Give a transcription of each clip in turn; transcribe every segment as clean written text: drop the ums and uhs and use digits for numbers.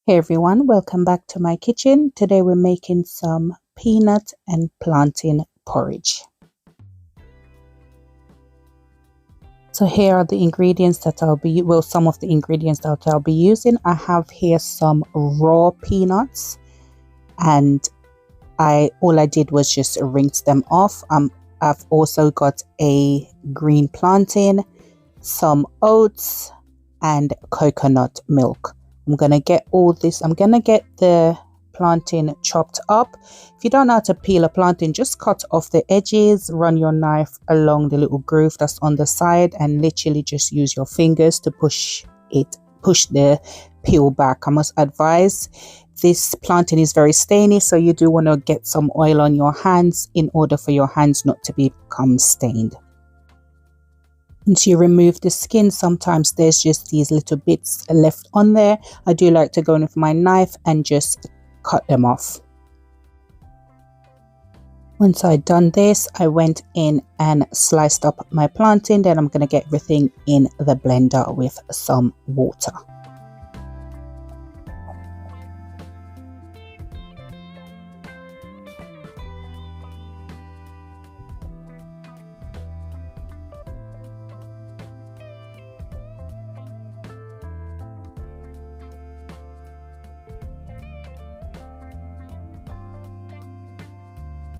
Hey everyone, welcome back to my kitchen. Today we're making some peanut and plantain porridge. So here are the ingredients that some of the ingredients that I'll be using. I have here some raw peanuts and all I did was just rinse them off. I've also got a green plantain, some oats and coconut milk. I'm going to get the plantain chopped up. If you don't know how to peel a plantain, just cut off the edges, run your knife along the little groove that's on the side and literally just use your fingers to push the peel back. I must advise this plantain is very stainy, so you do want to get some oil on your hands in order for your hands not to become stained. Once you remove the skin, sometimes there's just these little bits left on there. I do like to go in with my knife and just cut them off. Once I'd done this, I went in and sliced up my plantain. Then I'm going to get everything in the blender with some water.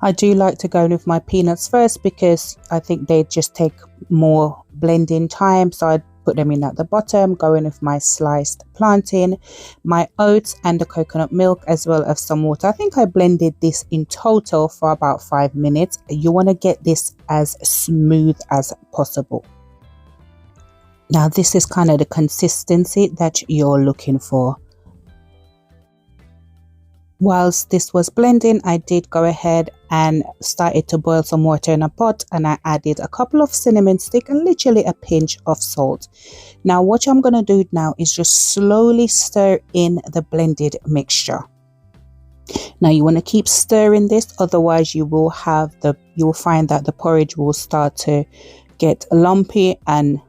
I do like to go in with my peanuts first because I think they just take more blending time. So I put them in at the bottom, go in with my sliced plantain, my oats and the coconut milk as well as some water. I think I blended this in total for about 5 minutes. You want to get this as smooth as possible. Now this is kind of the consistency that you're looking for. Whilst this was blending, I did go ahead and started to boil some water in a pot, and I added a couple of cinnamon sticks and literally a pinch of salt. Now what I'm going to do now is just slowly stir in the blended mixture. Now you want to keep stirring this, otherwise you will find that the porridge will start to get lumpy, and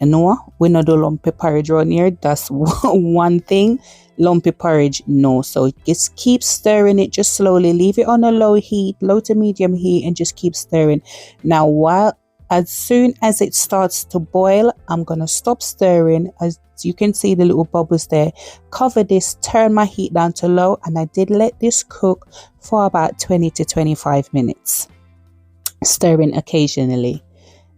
you know we not do lumpy porridge around here. That's one thing. Lumpy porridge, no. So just keep stirring it, just slowly. Leave it on a low to medium heat, and just keep stirring. Now as soon as it starts to boil, I'm gonna stop stirring. As you can see the little bubbles there, cover this, turn my heat down to low, and I did let this cook for about 20 to 25 minutes, stirring occasionally.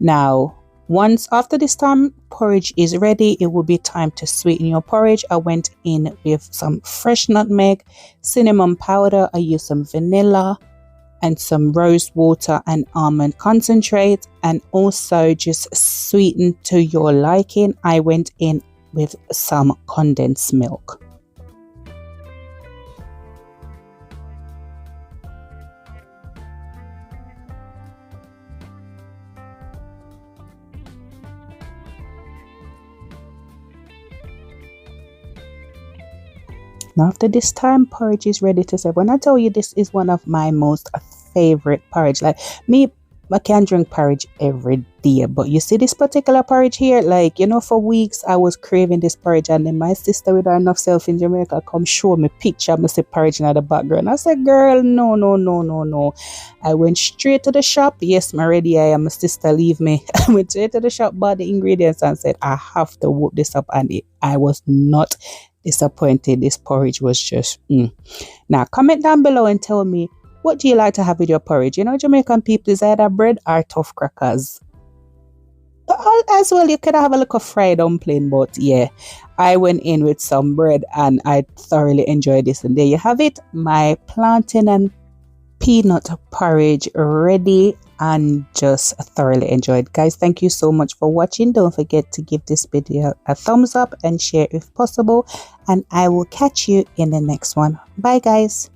Now once after this time porridge is ready, it will be time to sweeten your porridge. I went in with some fresh nutmeg, cinnamon powder. I used some vanilla and some rose water and almond concentrate, and also just sweeten to your liking. I went in with some condensed milk. Now after this time, porridge is ready to serve. When I tell you this is one of my most favorite porridge, like me, I can drink porridge every day, but you see this particular porridge here, like, you know, for weeks I was craving this porridge, and then my sister with her enough self in Jamaica come show me picture, I see porridge in the background. I said, girl, no. I went straight to the shop. Yes, my ready I am, my sister leave me. I went straight to the shop, bought the ingredients and said, I have to whoop this up, and I was not disappointed. This porridge was just Now comment down below and tell me, what do you like to have with your porridge? You know, Jamaican people is either bread or tough crackers. But as well, you could have a little fried dumpling, but yeah, I went in with some bread and I thoroughly enjoyed this. And there you have it, my plantain and peanut porridge ready, and just thoroughly enjoyed. Guys, thank you so much for watching. Don't forget to give this video a thumbs up and share if possible, and I will catch you in the next one. Bye guys.